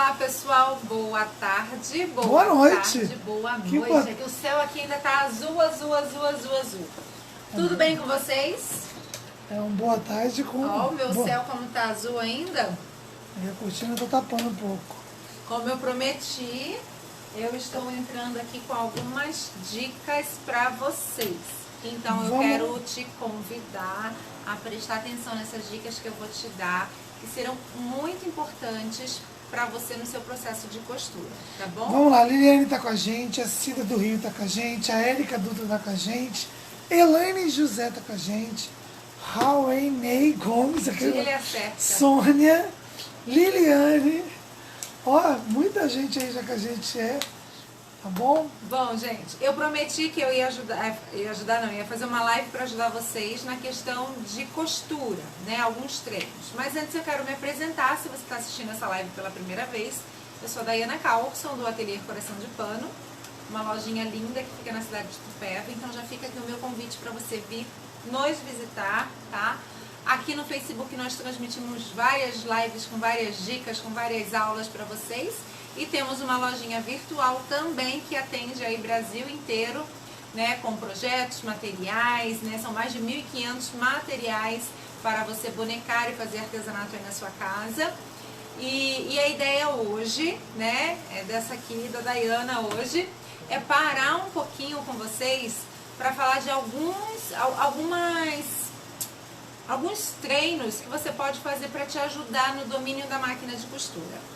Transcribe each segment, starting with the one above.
Olá pessoal, boa tarde, boa noite. Boa noite. É que o céu aqui ainda tá azul, azul, azul, azul, azul. Tudo bem com vocês? É uma boa tarde com... Ó, o meu céu como tá azul ainda. E a cortina tá tapando um pouco. Como eu prometi, eu estou entrando aqui com algumas dicas para vocês. Então eu quero te convidar a prestar atenção nessas dicas que eu vou te dar, que serão muito importantes para você no seu processo de costura, tá bom? Vamos lá, a Liliane tá com a gente, a Cida do Rio tá com a gente, a Érica Dutra tá com a gente, Elaine José tá com a gente, Raulney Gomes, Sônia, Liliane, ó, muita gente aí já que a gente tá bom? Bom, gente, eu prometi que eu ia ia fazer uma live para ajudar vocês na questão de costura, né, alguns treinos. Mas antes eu quero me apresentar, se você está assistindo essa live pela primeira vez. Eu sou a Daiana Carlson, do Ateliê Coração de Pano, uma lojinha linda que fica na cidade de Tupéva. Então já fica aqui o meu convite para você vir nos visitar, tá? Aqui no Facebook nós transmitimos várias lives com várias dicas, com várias aulas para vocês. E temos uma lojinha virtual também que atende aí Brasil inteiro, né, com projetos, materiais, né, são mais de 1.500 materiais para você bonecar e fazer artesanato aí na sua casa. E a ideia hoje, né, dessa aqui da Daiana hoje, é parar um pouquinho com vocês para falar de alguns treinos que você pode fazer para te ajudar no domínio da máquina de costura.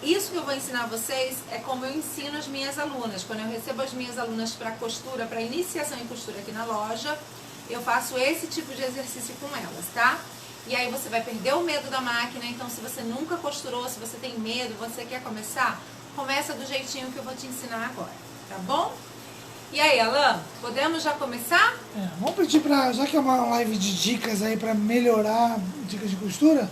Isso que eu vou ensinar vocês é como eu ensino as minhas alunas. Quando eu recebo as minhas alunas para costura, para iniciação em costura aqui na loja, eu faço esse tipo de exercício com elas, tá? E aí você vai perder o medo da máquina. Então, se você nunca costurou, se você tem medo, você quer começar, começa do jeitinho que eu vou te ensinar agora, tá bom? E aí, Alan, podemos já começar? Vamos pedir já que é uma live de dicas aí para melhorar dicas de costura,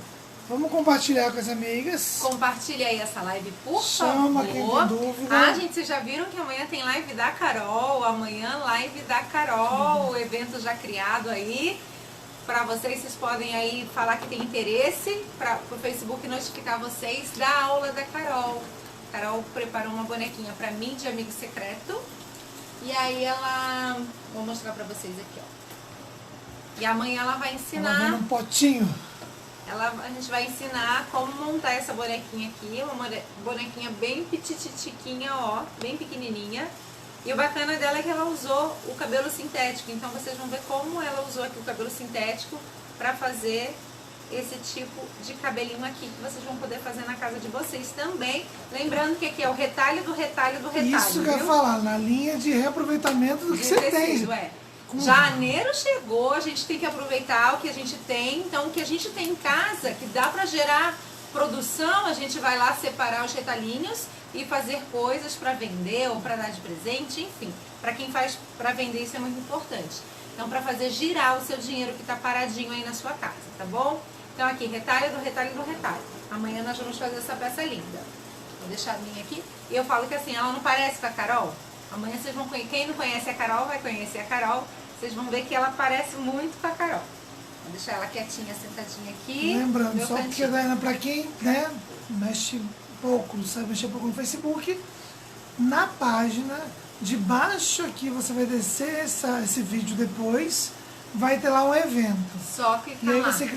vamos compartilhar com as amigas. Compartilha aí essa live, por Chama favor. Quem tem dúvida. Ah, gente, vocês já viram que amanhã tem live da Carol? Amanhã live da Carol, o evento já criado aí. Para vocês podem aí falar que tem interesse, para o Facebook notificar vocês da aula da Carol. A Carol preparou uma bonequinha para mim de amigo secreto. E aí vou mostrar para vocês aqui, ó. E amanhã ela vai ensinar... Ela vem num potinho. A gente vai ensinar como montar essa bonequinha aqui, uma bonequinha bem petititiquinha, ó, bem pequenininha. E o bacana dela é que ela usou o cabelo sintético, então vocês vão ver como ela usou aqui o cabelo sintético para fazer esse tipo de cabelinho aqui, que vocês vão poder fazer na casa de vocês também. Lembrando que aqui é o retalho do retalho do retalho, Isso que eu ia falar, na linha de reaproveitamento do que você tem. Janeiro chegou, a gente tem que aproveitar o que a gente tem. Então, o que a gente tem em casa, que dá para gerar produção, a gente vai lá separar os retalhinhos e fazer coisas para vender ou para dar de presente, enfim. Para quem faz para vender, isso é muito importante. Então, para fazer girar o seu dinheiro que está paradinho aí na sua casa, tá bom? Então, aqui, retalho do retalho do retalho. Amanhã nós vamos fazer essa peça linda. Vou deixar a minha aqui. E eu falo que assim, ela não parece com a Carol? Amanhã vocês vão conhecer. Quem não conhece a Carol vai conhecer a Carol. Vocês vão ver que ela parece muito com a Carol. Vou deixar ela quietinha, sentadinha aqui. Lembrando, só porque, Daiana, pra quem, né, mexe pouco, sabe mexer pouco no Facebook, na página, debaixo aqui, você vai descer esse vídeo depois, vai ter lá um evento. Só clicar e aí lá. você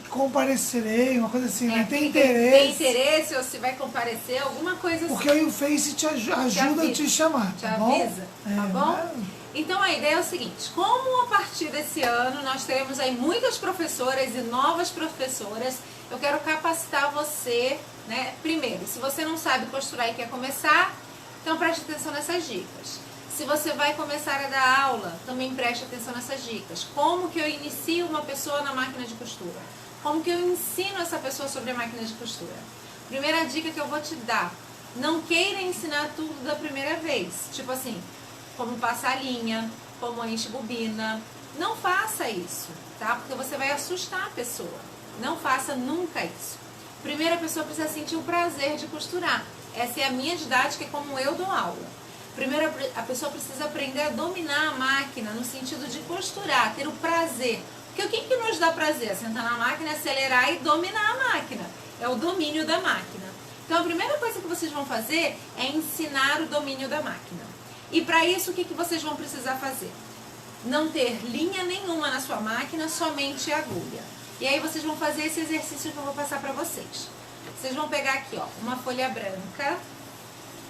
comparecerei, uma coisa assim, né? Tem interesse. Tem interesse ou se vai comparecer, alguma coisa assim. Porque aí o Face te ajuda a te chamar, tá bom? Te avisa, tá bom? Então a ideia é o seguinte, como a partir desse ano nós teremos aí muitas professoras e novas professoras, eu quero capacitar você, né? Primeiro, se você não sabe costurar e quer começar, então preste atenção nessas dicas. Se você vai começar a dar aula, também preste atenção nessas dicas. Como que eu inicio uma pessoa na máquina de costura? Como que eu ensino essa pessoa sobre a máquina de costura? Primeira dica que eu vou te dar, não queira ensinar tudo da primeira vez. Tipo assim, como passar linha, como enche bobina. Não faça isso, tá? Porque você vai assustar a pessoa. Não faça nunca isso. Primeiro a pessoa precisa sentir o prazer de costurar. Essa é a minha didática, é como eu dou aula. Primeiro a pessoa precisa aprender a dominar a máquina no sentido de costurar, ter o prazer. Porque o que nos dá prazer? Sentar na máquina, acelerar e dominar a máquina. É o domínio da máquina. Então a primeira coisa que vocês vão fazer é ensinar o domínio da máquina. E para isso o que vocês vão precisar fazer? Não ter linha nenhuma na sua máquina, somente agulha. E aí vocês vão fazer esse exercício que eu vou passar para vocês. Vocês vão pegar aqui, ó, uma folha branca,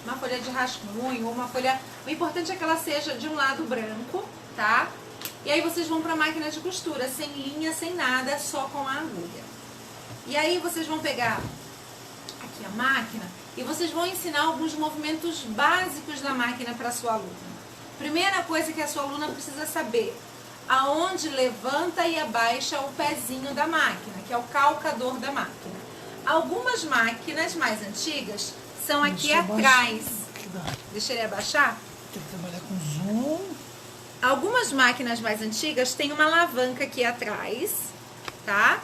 uma folha de rascunho, uma folha... O importante é que ela seja de um lado branco, tá? E aí vocês vão para a máquina de costura, sem linha, sem nada, só com a agulha. E aí vocês vão pegar aqui a máquina e vocês vão ensinar alguns movimentos básicos da máquina para a sua aluna. Primeira coisa que a sua aluna precisa saber, aonde levanta e abaixa o pezinho da máquina, que é o calcador da máquina. Algumas máquinas mais antigas são aqui atrás. Deixa ele abaixar. Tem que trabalhar com zoom. Algumas máquinas mais antigas têm uma alavanca aqui atrás, tá?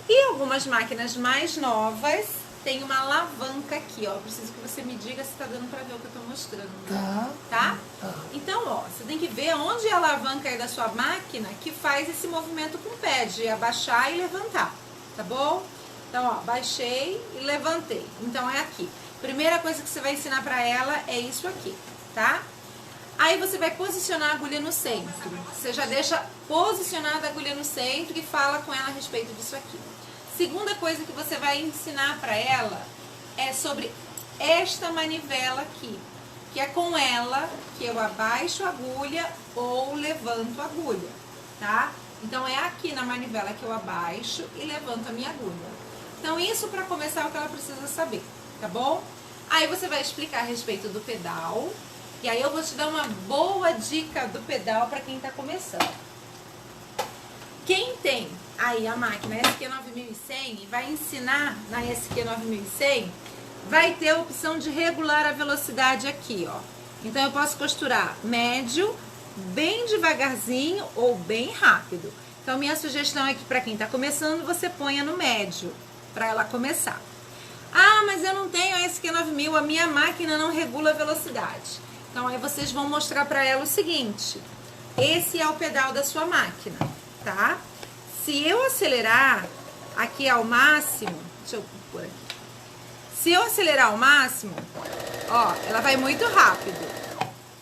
E algumas máquinas mais novas têm uma alavanca aqui, ó. Preciso que você me diga se tá dando pra ver o que eu tô mostrando. Tá? Então, ó, você tem que ver onde a alavanca é da sua máquina que faz esse movimento com o pé, de abaixar e levantar, tá bom? Então, ó, baixei e levantei. Então, é aqui. Primeira coisa que você vai ensinar pra ela é isso aqui, tá? Aí você vai posicionar a agulha no centro. Você já deixa posicionada a agulha no centro e fala com ela a respeito disso aqui. Segunda coisa que você vai ensinar para ela é sobre esta manivela aqui, que é com ela que eu abaixo a agulha ou levanto a agulha, tá? Então é aqui na manivela que eu abaixo e levanto a minha agulha. Então isso para começar é o que ela precisa saber, tá bom? Aí você vai explicar a respeito do pedal. E aí eu vou te dar uma boa dica do pedal para quem está começando. Quem tem aí a máquina SQ9100 e vai ensinar na SQ9100, vai ter a opção de regular a velocidade aqui, ó. Então eu posso costurar médio, bem devagarzinho ou bem rápido. Então minha sugestão é que para quem está começando, você ponha no médio, para ela começar. Ah, mas eu não tenho a SQ9000, a minha máquina não regula a velocidade. Então aí vocês vão mostrar para ela o seguinte, esse é o pedal da sua máquina, tá? Se eu acelerar aqui ao máximo, deixa eu pôr aqui. Se eu acelerar ao máximo, ó, ela vai muito rápido.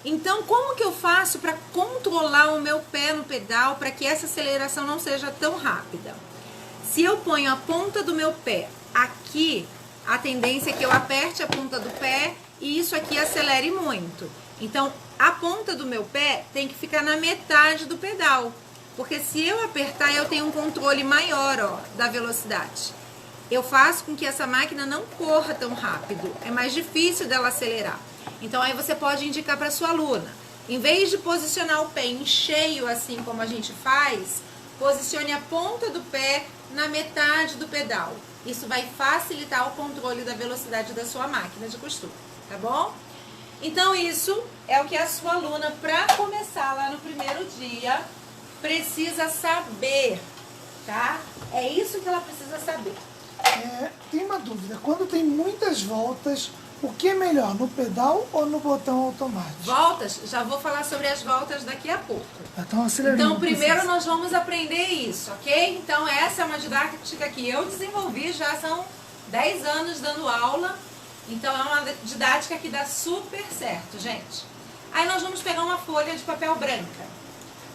Então como que eu faço para controlar o meu pé no pedal para que essa aceleração não seja tão rápida? Se eu ponho a ponta do meu pé aqui, a tendência é que eu aperte a ponta do pé e isso aqui acelere muito. Então, a ponta do meu pé tem que ficar na metade do pedal. Porque se eu apertar, eu tenho um controle maior, ó, da velocidade. Eu faço com que essa máquina não corra tão rápido. É mais difícil dela acelerar. Então, aí você pode indicar para sua aluna. Em vez de posicionar o pé em cheio, assim como a gente faz, posicione a ponta do pé na metade do pedal. Isso vai facilitar o controle da velocidade da sua máquina de costura, tá bom? Então isso é o que a sua aluna, para começar lá no primeiro dia, precisa saber, tá? É isso que ela precisa saber. Tem uma dúvida, quando tem muitas voltas, o que é melhor, no pedal ou no botão automático? Voltas, já vou falar sobre as voltas daqui a pouco. Então primeiro nós vamos aprender isso, ok? Então essa é uma didática que eu desenvolvi, já são 10 anos dando aula. Então é uma didática que dá super certo, gente. Aí nós vamos pegar uma folha de papel branca.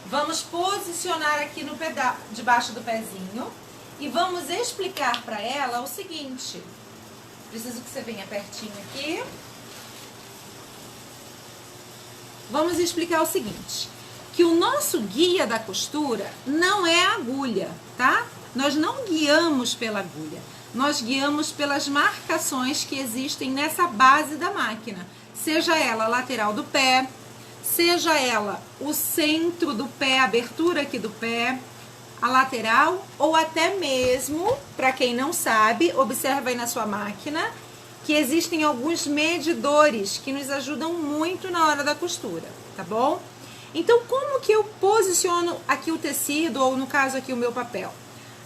Vamos posicionar aqui no pedal, debaixo do pezinho. E vamos explicar para ela o seguinte. Preciso que você venha pertinho aqui. Vamos explicar o seguinte. Que o nosso guia da costura não é a agulha, tá? Nós não guiamos pela agulha. Nós guiamos pelas marcações que existem nessa base da máquina. Seja ela a lateral do pé, seja ela o centro do pé, a abertura aqui do pé, a lateral, ou até mesmo, para quem não sabe, observa aí na sua máquina, que existem alguns medidores que nos ajudam muito na hora da costura, tá bom? Então, como que eu posiciono aqui o tecido, ou no caso aqui o meu papel?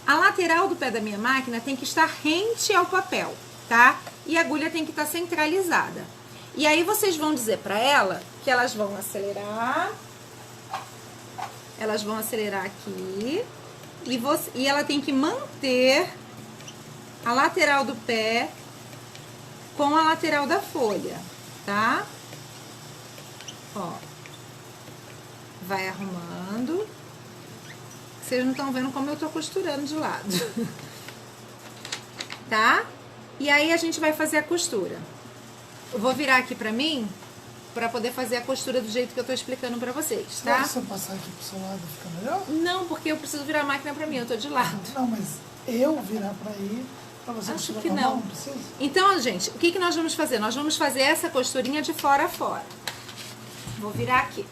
A lateral do pé da minha máquina tem que estar rente ao papel, tá? E a agulha tem que estar centralizada. E aí vocês vão dizer para ela que elas vão acelerar. Elas vão acelerar aqui. E ela tem que manter a lateral do pé com a lateral da folha, tá? Ó. Vai arrumando. Vocês não estão vendo como eu tô costurando de lado. Tá? E aí a gente vai fazer a costura. Eu vou virar aqui pra mim, pra poder fazer a costura do jeito que eu tô explicando pra vocês, tá? Se eu passar aqui pro seu lado, fica melhor? Não, porque eu preciso virar a máquina pra mim, eu tô de lado. Não, mas eu virar pra aí, pra você Acho costurar que normal, não. não precisa? Então, gente, o que que nós vamos fazer? Nós vamos fazer essa costurinha de fora a fora. Vou virar aqui.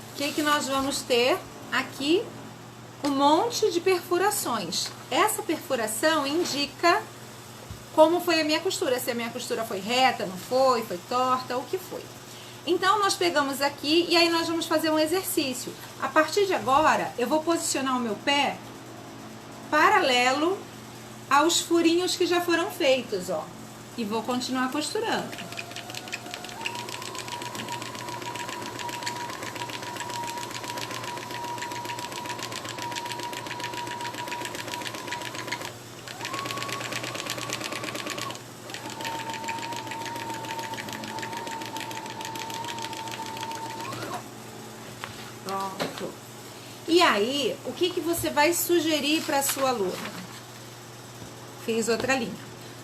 O que que nós vamos ter aqui? Um monte de perfurações. Essa perfuração indica como foi a minha costura. Se a minha costura foi reta, não foi, foi torta, o que foi. Então, nós pegamos aqui e aí nós vamos fazer um exercício. A partir de agora, eu vou posicionar o meu pé paralelo aos furinhos que já foram feitos, ó. E vou continuar costurando. Pronto. E aí, o que que você vai sugerir para sua aluna? Fiz outra linha.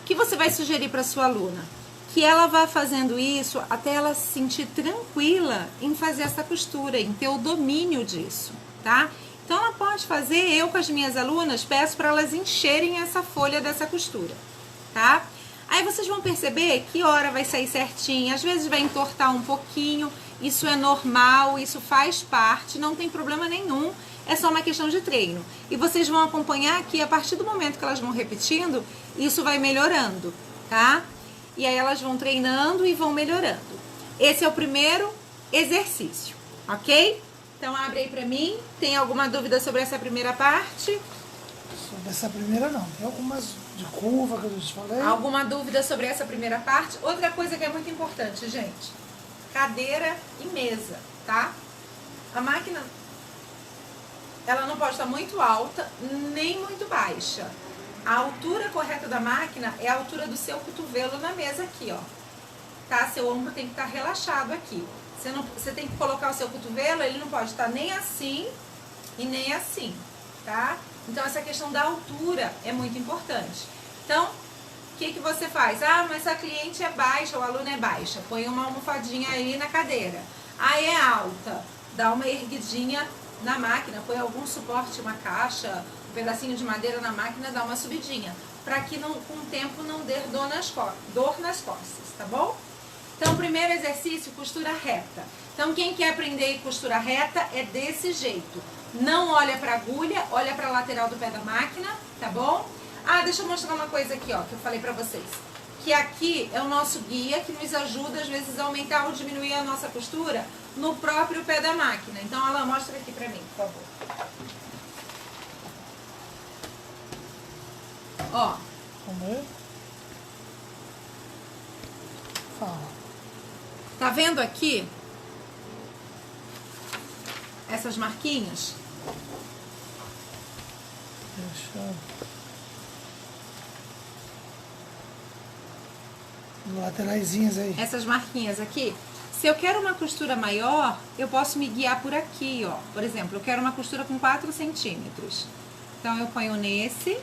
O que você vai sugerir para sua aluna? Que ela vá fazendo isso até ela se sentir tranquila em fazer essa costura, em ter o domínio disso, tá? Então, ela pode fazer, eu com as minhas alunas, peço para elas encherem essa folha dessa costura, tá? Aí vocês vão perceber que hora vai sair certinho, às vezes vai entortar um pouquinho, isso é normal, isso faz parte, não tem problema nenhum, é só uma questão de treino. E vocês vão acompanhar que a partir do momento que elas vão repetindo, isso vai melhorando, tá? E aí elas vão treinando e vão melhorando. Esse é o primeiro exercício, ok? Então abre aí pra mim, tem alguma dúvida sobre essa primeira parte? Sobre essa primeira não, tem algumas de curva que eu te falei. Alguma dúvida sobre essa primeira parte? Outra coisa que é muito importante, gente, cadeira e mesa, tá? A máquina, ela não pode estar muito alta, nem muito baixa. A altura correta da máquina é a altura do seu cotovelo na mesa aqui, ó. Tá? Seu ombro tem que estar relaxado aqui. Você tem que colocar o seu cotovelo, ele não pode estar nem assim e nem assim, tá? Então, essa questão da altura é muito importante. Então, o que que você faz? Ah, mas a cliente é baixa, o aluno é baixa. Põe uma almofadinha aí na cadeira. Ah, é alta. Dá uma erguidinha na máquina, põe algum suporte, uma caixa, um pedacinho de madeira na máquina, dá uma subidinha. Para que não, com o tempo não dê dor nas costas, tá bom? Então, primeiro exercício, costura reta. Então, quem quer aprender costura reta é desse jeito. Não olha para a agulha, olha para a lateral do pé da máquina, tá bom? Ah, deixa eu mostrar uma coisa aqui, ó, que eu falei para vocês. Que aqui é o nosso guia que nos ajuda, às vezes, a aumentar ou diminuir a nossa costura no próprio pé da máquina. Então, Alan, mostra aqui para mim, por favor. Ó. Vamos ver? Fala. Tá vendo aqui essas marquinhas? Deixa. Lateraisinhas aí. Essas marquinhas aqui. Se eu quero uma costura maior, eu posso me guiar por aqui, ó. Por exemplo, eu quero uma costura com 4 centímetros. Então, eu ponho nesse.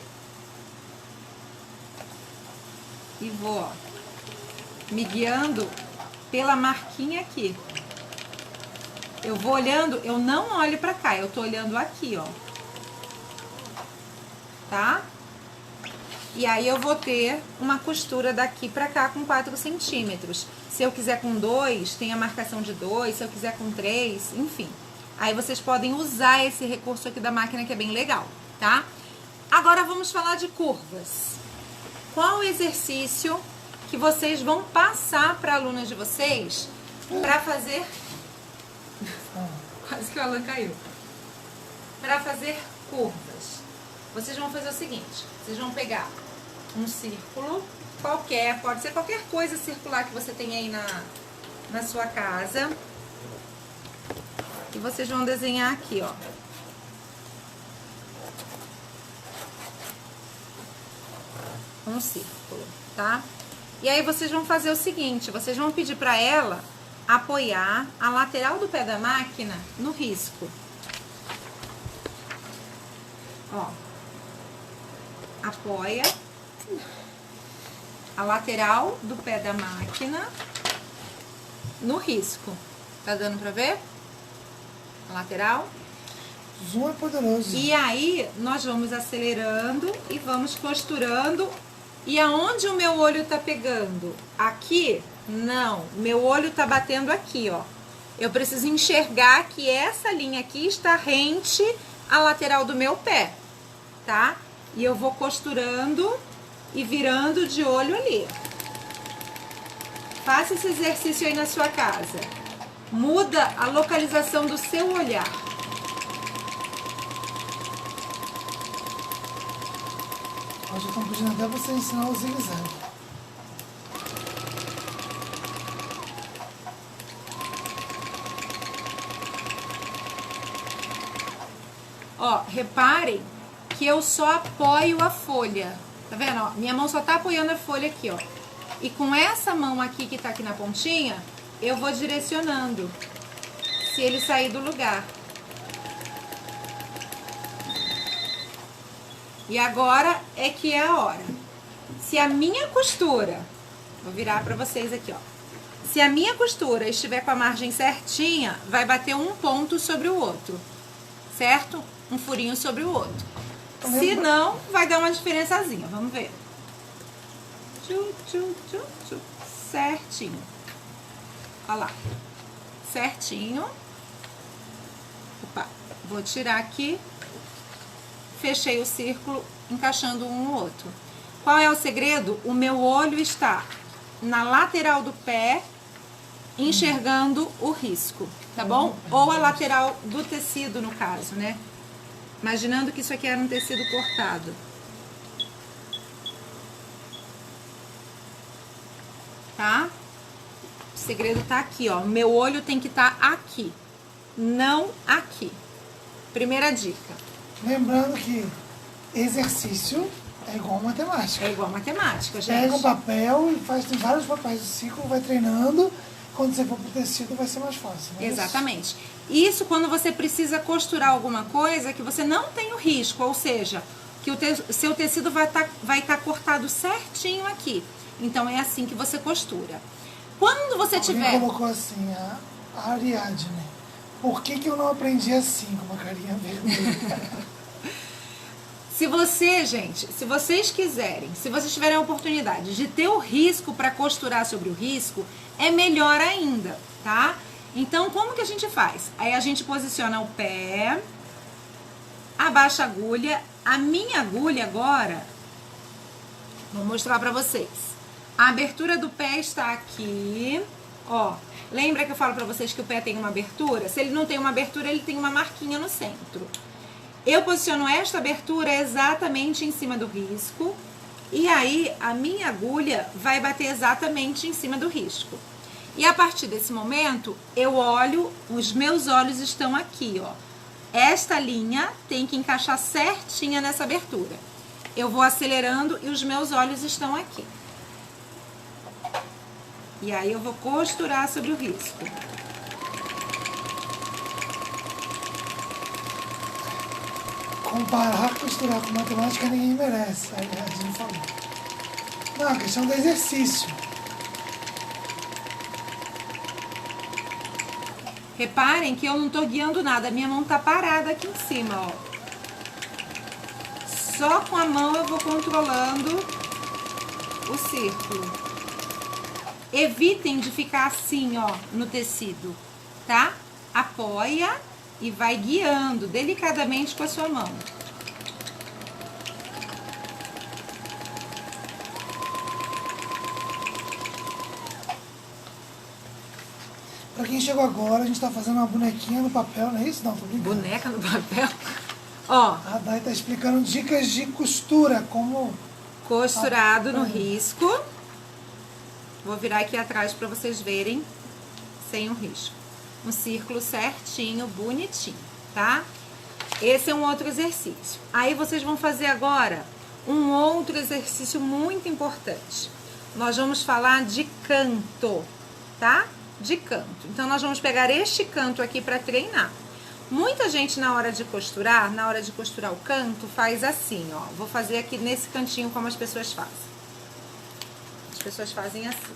E vou, ó, me guiando pela marquinha aqui. Eu vou olhando, eu não olho pra cá, eu tô olhando aqui, ó. Tá? E aí eu vou ter uma costura daqui pra cá com 4 centímetros. Se eu quiser com 2, tem a marcação de 2, se eu quiser com 3, enfim. Aí vocês podem usar esse recurso aqui da máquina que é bem legal, tá? Agora vamos falar de curvas. Qual o exercício que vocês vão passar para alunas de vocês para fazer... Quase que o Alan caiu. Para fazer curvas. Vocês vão fazer o seguinte, vocês vão pegar um círculo qualquer, pode ser qualquer coisa circular que você tem aí na sua casa. E vocês vão desenhar aqui, ó. Um círculo, tá? E aí vocês vão fazer o seguinte, vocês vão pedir para ela apoiar a lateral do pé da máquina no risco. Ó. Apoia a lateral do pé da máquina no risco. Tá dando pra ver? A lateral. Zoom é poderoso. E aí, nós vamos acelerando e vamos costurando. E aonde o meu olho tá pegando? Aqui? Não. Meu olho tá batendo aqui, ó. Eu preciso enxergar que essa linha aqui está rente à lateral do meu pé, tá? E eu vou costurando e virando de olho ali. Faça esse exercício aí na sua casa. Muda a localização do seu olhar. Hoje eu estou pedindo até você ensinar o zigue-zague. Ó, reparem que eu só apoio a folha. Tá vendo? Ó, minha mão só tá apoiando a folha aqui, ó. E com essa mão aqui que tá aqui na pontinha, eu vou direcionando. Se ele sair do lugar. E agora é que é a hora. Se a minha costura, vou virar pra vocês aqui, ó. Se a minha costura estiver com a margem certinha, vai bater um ponto sobre o outro, certo? Um furinho sobre o outro. Se não, vai dar uma diferençazinha. Vamos ver. Tchu, tchu, tchu, tchu. Certinho. Olha lá. Certinho. Opa, vou tirar aqui. Fechei o círculo, encaixando um no outro. Qual é o segredo? O meu olho está na lateral do pé, enxergando o risco, tá bom? Ou a lateral do tecido, no caso, né? Imaginando que isso aqui era um tecido cortado. Tá? O segredo tá aqui, ó. Meu olho tem que estar aqui, não aqui. Primeira dica. Lembrando que exercício é igual matemática. É igual matemática, gente. Pega um papel e faz tem vários papéis do ciclo, vai treinando. Quando você for pro tecido vai ser mais fácil. Né? Exatamente. Isso quando você precisa costurar alguma coisa que você não tem o risco, ou seja, que o seu tecido vai tá cortado certinho aqui. Então é assim que você costura. Quando você tiver... Alguém colocou assim, a Ariadne. Por que eu não aprendi assim, com uma carinha vermelha? Se você, gente, se vocês quiserem, se vocês tiverem a oportunidade de ter o risco para costurar sobre o risco, é melhor ainda, tá? Então, como que a gente faz? Aí a gente posiciona o pé, abaixa a agulha. A minha agulha agora, vou mostrar pra vocês. A abertura do pé está aqui, ó. Lembra que eu falo pra vocês que o pé tem uma abertura? Se ele não tem uma abertura, ele tem uma marquinha no centro. Eu posiciono esta abertura exatamente em cima do risco. E aí, a minha agulha vai bater exatamente em cima do risco. E a partir desse momento, eu olho, os meus olhos estão aqui, ó. Esta linha tem que encaixar certinha nessa abertura. Eu vou acelerando e os meus olhos estão aqui. E aí eu vou costurar sobre o risco. Comparar costurar com matemática ninguém merece, a gente falou. Não, a questão do exercício. Reparem que eu não tô guiando nada, minha mão tá parada aqui em cima, ó. Só com a mão eu vou controlando o círculo. Evitem de ficar assim, ó, no tecido, tá? Apoia e vai guiando delicadamente com a sua mão. Pra quem chegou agora, a gente tá fazendo uma bonequinha no papel, não é isso? Não, tô brincando. Boneca no papel? Ó. A Dai tá explicando dicas de costura, como costurado no risco. Vou virar aqui atrás para vocês verem sem o risco. Um círculo certinho, bonitinho, tá? Esse é um outro exercício. Aí vocês vão fazer agora um outro exercício muito importante. Nós vamos falar de canto, tá? De canto. Então, nós vamos pegar este canto aqui para treinar. Muita gente, na hora de costurar o canto, faz assim, ó. Vou fazer aqui nesse cantinho como as pessoas fazem. As pessoas fazem assim.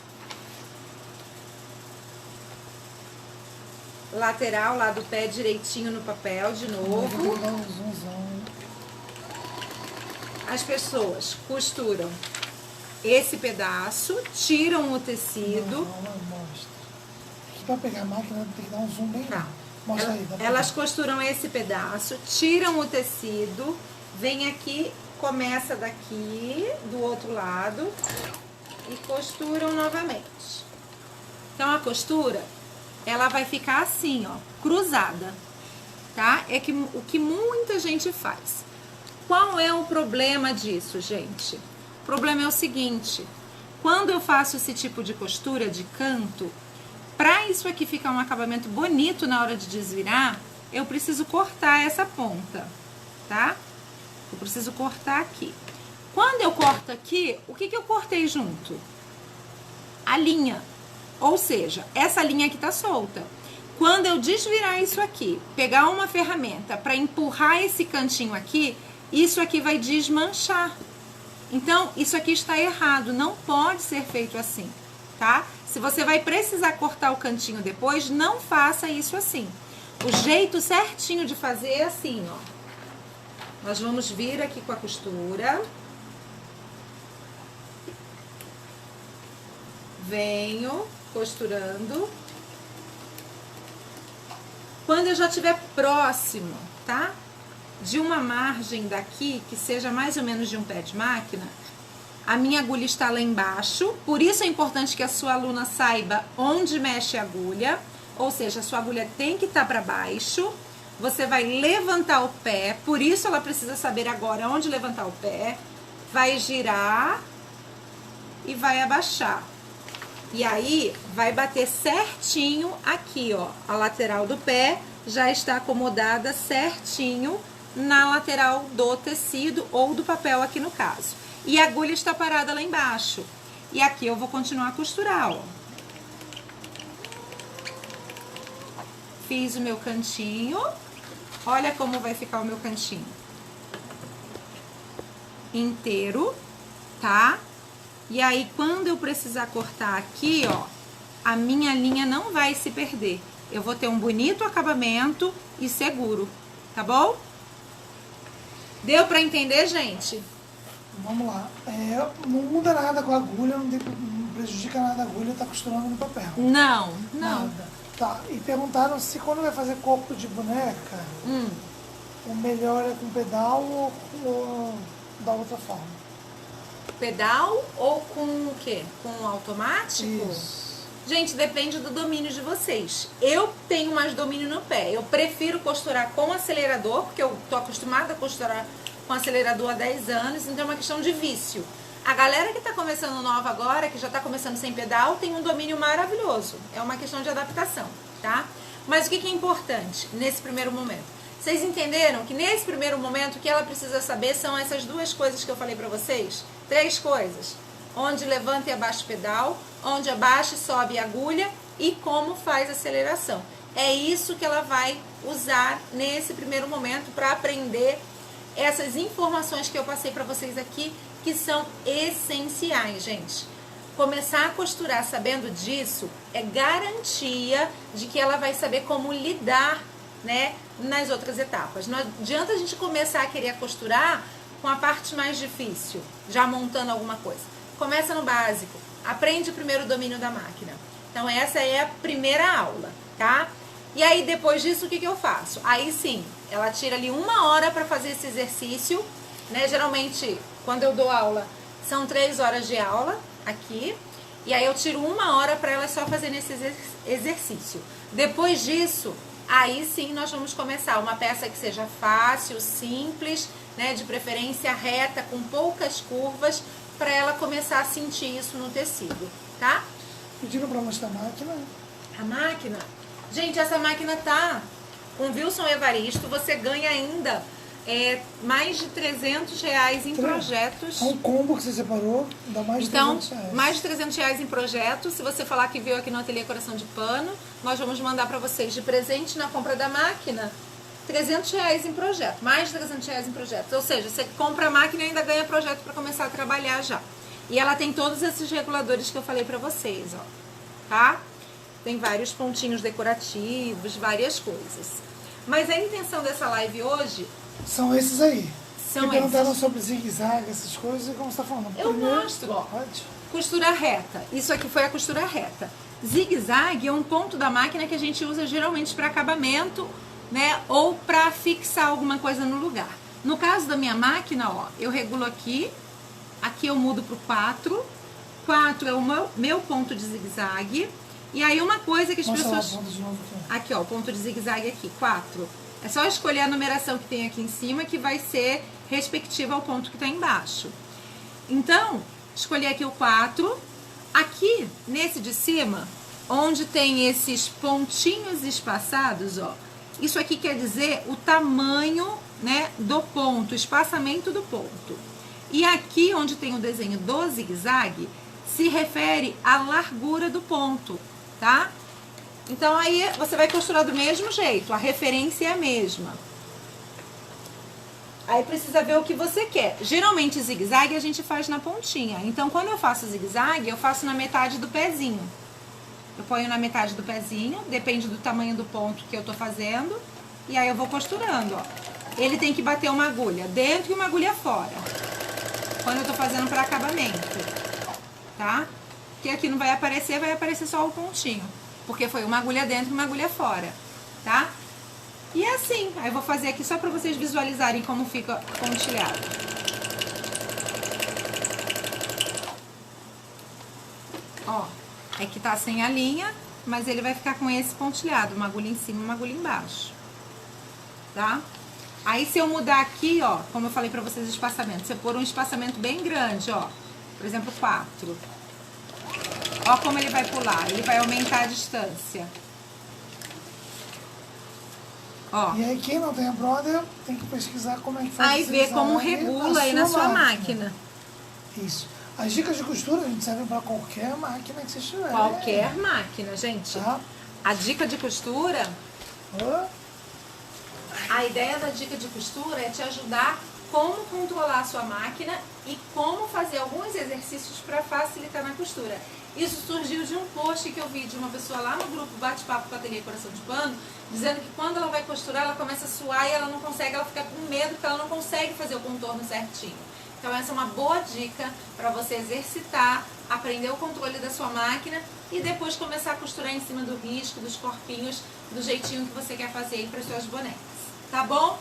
Lateral, lá do pé direitinho no papel, de novo. As pessoas costuram esse pedaço, tiram o tecido. Aqui para pegar a máquina tem que dar um zoom bem rápido. Mostra aí. Elas costuram esse pedaço, tiram o tecido, vem aqui, começa daqui, do outro lado e costuram novamente. Então a costura, ela vai ficar assim, ó, cruzada, tá? É que o que muita gente faz. Qual é o problema disso, gente? O problema é o seguinte: quando eu faço esse tipo de costura de canto, para isso aqui ficar um acabamento bonito na hora de desvirar, eu preciso cortar essa ponta, tá? Eu preciso cortar aqui. Quando eu corto aqui, o que eu cortei junto? A linha. Ou seja, essa linha aqui tá solta. Quando eu desvirar isso aqui, pegar uma ferramenta para empurrar esse cantinho aqui, isso aqui vai desmanchar. Então, isso aqui está errado, não pode ser feito assim, tá? Se você vai precisar cortar o cantinho depois, não faça isso assim. O jeito certinho de fazer é assim, ó. Nós vamos vir aqui com a costura. Venho costurando. Quando eu já estiver próximo, tá? De uma margem daqui, que seja mais ou menos de um pé de máquina, a minha agulha está lá embaixo, por isso é importante que a sua aluna saiba onde mexe a agulha, ou seja, a sua agulha tem que estar para baixo, você vai levantar o pé, por isso ela precisa saber agora onde levantar o pé, vai girar e vai abaixar. E aí, vai bater certinho aqui, ó, a lateral do pé já está acomodada certinho na lateral do tecido ou do papel aqui no caso. E a agulha está parada lá embaixo. E aqui eu vou continuar a costurar, ó. Fiz o meu cantinho. Olha como vai ficar o meu cantinho. Inteiro, tá? E aí, quando eu precisar cortar aqui, ó, a minha linha não vai se perder. Eu vou ter um bonito acabamento e seguro, tá bom? Deu pra entender, gente? Vamos lá. Não muda nada com a agulha, não prejudica nada a agulha, tá costurando no papel. Não. Nada. Tá, e perguntaram se quando vai fazer corpo de boneca, o melhor é com pedal ou da outra forma. Pedal ou com o quê? Com automático? Isso. Gente, depende do domínio de vocês. Eu tenho mais domínio no pé. Eu prefiro costurar com acelerador, porque eu tô acostumada a costurar com acelerador há 10 anos, então é uma questão de vício. A galera que tá começando nova agora, que já tá começando sem pedal, tem um domínio maravilhoso. É uma questão de adaptação, tá? Mas o que é importante nesse primeiro momento? Vocês entenderam que nesse primeiro momento o que ela precisa saber são essas duas coisas que eu falei pra vocês? 3 coisas. Onde levanta e abaixa o pedal, onde abaixa e sobe a agulha e como faz a aceleração. É isso que ela vai usar nesse primeiro momento para aprender essas informações que eu passei para vocês aqui, que são essenciais, gente. Começar a costurar sabendo disso é garantia de que ela vai saber como lidar, né, nas outras etapas. Não adianta a gente começar a querer costurar com a parte mais difícil, já montando alguma coisa. Começa no básico, aprende primeiro o domínio da máquina. Então essa é a primeira aula, tá? E aí depois disso o que eu faço? Aí sim, ela tira ali 1 hora para fazer esse exercício, né? Geralmente quando eu dou aula são 3 horas de aula aqui, e aí eu tiro 1 hora para ela só fazer nesse exercício. Depois disso, aí sim nós vamos começar uma peça que seja fácil, simples, né, de preferência reta, com poucas curvas, para ela começar a sentir isso no tecido, tá? Pediram para mostrar a máquina. A máquina? Gente, essa máquina tá com Wilson Evaristo, você ganha ainda mais de R$300 em projetos. É um combo que você separou, dá mais de R$300. Então, mais de R$300 em projetos. Se você falar que viu aqui no Ateliê Coração de Pano, nós vamos mandar para vocês de presente na compra da máquina R$300 em projeto, mais de R$300 em projetos. Ou seja, você compra a máquina e ainda ganha projeto para começar a trabalhar já. E ela tem todos esses reguladores que eu falei para vocês, ó, tá? Tem vários pontinhos decorativos, várias coisas. Mas a intenção dessa live hoje... São esses aí. São esses. Perguntaram sobre zigue-zague, essas coisas, e como você está falando? Eu mostro, ó. Costura reta. Isso aqui foi a costura reta. Zigue-zague é um ponto da máquina que a gente usa geralmente para acabamento, né? Ou para fixar alguma coisa no lugar. No caso da minha máquina, ó, eu regulo aqui. Aqui eu mudo para o 4. 4 é o meu ponto de zigue-zague. E aí uma coisa que as pessoas... Aqui, ó, o ponto de zigue-zague aqui, 4. É só escolher a numeração que tem aqui em cima, que vai ser respectiva ao ponto que está embaixo. Então, escolhi aqui o 4. Aqui, nesse de cima, onde tem esses pontinhos espaçados, ó, isso aqui quer dizer o tamanho, né, do ponto, o espaçamento do ponto. E aqui, onde tem o desenho do zigue-zague, se refere à largura do ponto, tá? Então, aí você vai costurar do mesmo jeito, a referência é a mesma. Aí precisa ver o que você quer. Geralmente, zigue-zague a gente faz na pontinha. Então, quando eu faço zigue-zague, eu faço na metade do pezinho. Eu ponho na metade do pezinho, depende do tamanho do ponto que eu tô fazendo. E aí eu vou costurando, ó. Ele tem que bater uma agulha dentro e uma agulha fora. Quando eu tô fazendo para acabamento, tá? Que aqui não vai aparecer só o pontinho. Porque foi uma agulha dentro e uma agulha fora, tá? E é assim, aí eu vou fazer aqui só para vocês visualizarem como fica pontilhado. Ó, é que tá sem a linha, mas ele vai ficar com esse pontilhado, uma agulha em cima e uma agulha embaixo, tá? Aí se eu mudar aqui, ó, como eu falei pra vocês o espaçamento, se eu pôr um espaçamento bem grande, ó, por exemplo 4, ó como ele vai pular, ele vai aumentar a distância. Ó. E aí quem não tem a Brother tem que pesquisar como é que faz. Aí vê como regula aí na sua máquina. Isso. As dicas de costura a gente serve para qualquer máquina que você tiver. Qualquer máquina, gente. Tá. A dica de costura... A ideia da dica de costura é te ajudar como controlar a sua máquina e como fazer alguns exercícios para facilitar na costura. Isso surgiu de um post que eu vi de uma pessoa lá no grupo Bate-Papo com a Ateliê Coração de Pano, dizendo que quando ela vai costurar, ela começa a suar e ela não consegue, ela fica com medo porque ela não consegue fazer o contorno certinho. Então essa é uma boa dica para você exercitar, aprender o controle da sua máquina e depois começar a costurar em cima do risco, dos corpinhos, do jeitinho que você quer fazer aí para as suas bonecas. Tá bom?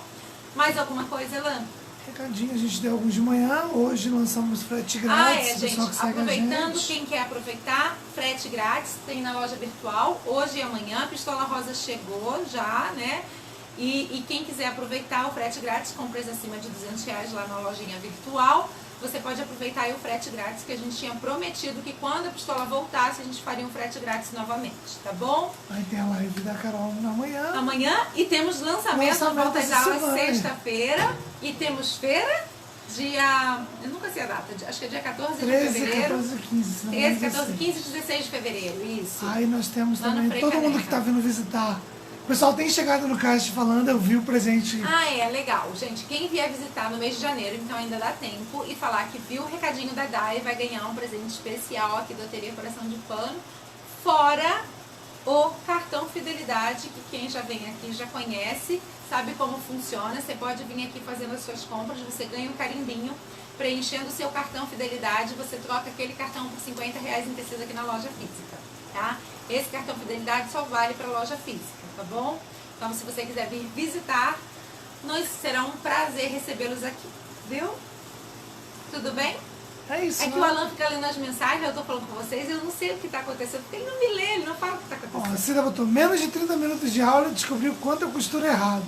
Mais alguma coisa, Elan? Recadinho, a gente deu alguns de manhã, hoje lançamos frete grátis. Gente, aproveitando, quem quer aproveitar, frete grátis, tem na loja virtual, hoje e amanhã, Pistola Rosa chegou já, né? E quem quiser aproveitar o frete grátis com preço acima de R$200 lá na lojinha virtual, você pode aproveitar aí o frete grátis que a gente tinha prometido que quando a pistola voltasse, a gente faria um frete grátis novamente, tá bom? Vai ter a live da Carol amanhã. Amanhã, e temos lançamento volta às aulas sexta-feira, e temos feira dia, eu nunca sei a data, acho que é dia 14 de fevereiro. 14, 15. 13, 14, 15 e 16 de fevereiro, isso. Aí nós temos também todo mundo que está vindo visitar. O pessoal tem chegado no cast falando, eu vi o presente. Legal. Gente, quem vier visitar no mês de janeiro, então ainda dá tempo, e falar que viu o recadinho da Dai, vai ganhar um presente especial aqui do Ateliê Coração de Pano, fora o cartão Fidelidade, que quem já vem aqui já conhece, sabe como funciona. Você pode vir aqui fazendo as suas compras, você ganha um carimbinho, preenchendo o seu cartão Fidelidade, você troca aquele cartão por R$50 em tecido aqui na loja física, tá? Esse cartão Fidelidade só vale para a loja física, tá bom? Então, se você quiser vir visitar, será um prazer recebê-los aqui, viu? Tudo bem? É isso. Que o Alan fica lendo as mensagens, eu tô falando com vocês, eu não sei o que tá acontecendo, porque ele não me lê, ele não fala o que tá acontecendo. A Cida botou menos de 30 minutos de aula e descobriu quanto eu costuro errado.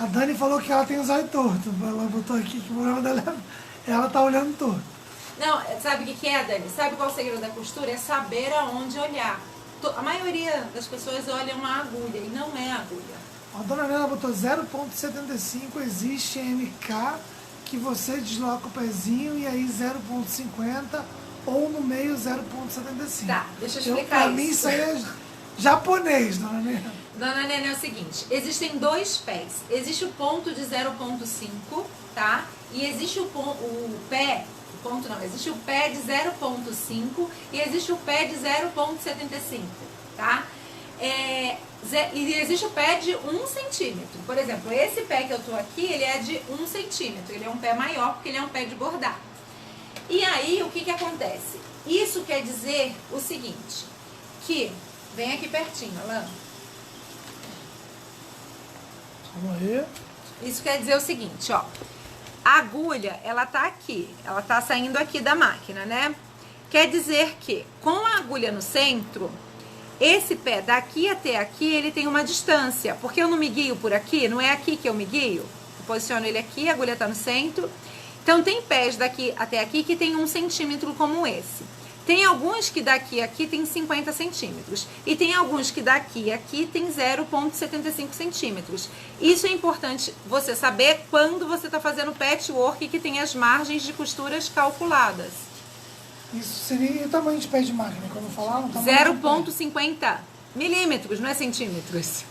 A Dani falou que ela tem os olhos tortos. Ela botou aqui que o problema dela ela tá olhando torto. Não, sabe o que é, Dani? Sabe qual é o segredo da costura? É saber aonde olhar. A maioria das pessoas olham a agulha e não é a agulha. A dona Nena botou 0,75, existe MK, que você desloca o pezinho e aí 0,50 ou no meio 0,75. Tá, deixa eu explicar pra mim isso aí é japonês, dona Nena. Dona Nena, é o seguinte, existem dois pés. Existe o ponto de 0,5, tá? E existe existe o pé de 0,5 e existe o pé de 0,75, tá? E existe o pé de 1 centímetro. Por exemplo, esse pé que eu tô aqui, ele é de 1 centímetro. Ele é um pé maior porque ele é um pé de bordado. E aí, o que que acontece? Isso quer dizer o seguinte, que... Vem aqui pertinho, Alan. Vamos aí. Isso quer dizer o seguinte, ó. A agulha, ela tá aqui. Ela tá saindo aqui da máquina, né? Quer dizer que, com a agulha no centro... Esse pé daqui até aqui, ele tem uma distância, porque eu não me guio por aqui, não é aqui que eu me guio. Eu posiciono ele aqui, a agulha está no centro. Então, tem pés daqui até aqui que tem 1 centímetro como esse. Tem alguns que daqui a aqui tem 50 centímetros. E tem alguns que daqui a aqui tem 0,75 centímetros. Isso é importante você saber quando você está fazendo patchwork que tem as margens de costuras calculadas. Isso seria o tamanho de pé de máquina, quando falar? 0,50 milímetros, não é centímetros.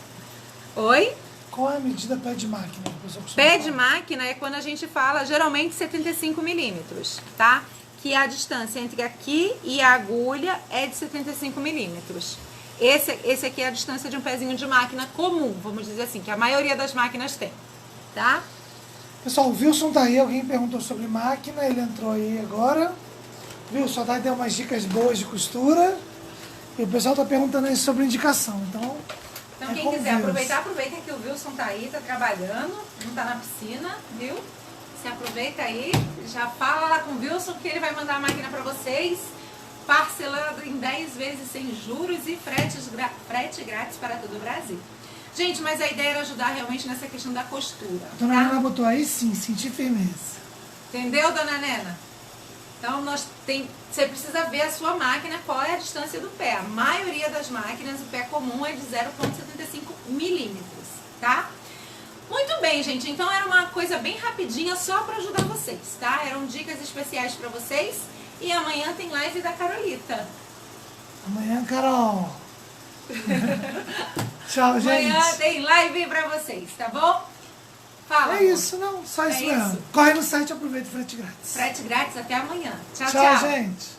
Oi? Qual é a medida pé de máquina? Pé de máquina é quando a gente fala, geralmente, 75 milímetros, tá? Que a distância entre aqui e a agulha é de 75 milímetros. Esse aqui é a distância de um pezinho de máquina comum, vamos dizer assim, que a maioria das máquinas tem, tá? Pessoal, o Wilson tá aí, alguém perguntou sobre máquina, ele entrou aí agora. Wilson, a Thay deu umas dicas boas de costura. E o pessoal tá perguntando aí sobre indicação. Então quem quiser aproveitar, aproveita que o Wilson tá aí, tá trabalhando, não tá na piscina, viu? Se aproveita aí, já fala lá com o Wilson que ele vai mandar a máquina para vocês, parcelando em 10 vezes sem juros e frete grátis para todo o Brasil. Gente, mas a ideia era ajudar realmente nessa questão da costura. A dona Nena botou aí sim, sentir firmeza. Entendeu, dona Nena? Então, você precisa ver a sua máquina, qual é a distância do pé. A maioria das máquinas, o pé comum é de 0,75 milímetros, tá? Muito bem, gente. Então, era uma coisa bem rapidinha só para ajudar vocês, tá? Eram dicas especiais para vocês. E amanhã tem live da Carolita. Amanhã, Carol. Tchau, gente. Amanhã tem live para vocês, tá bom? Fala, é isso, não, só isso mesmo. Corre no site e aproveita o frete grátis. Frete grátis até amanhã. Tchau, tchau. Tchau, gente.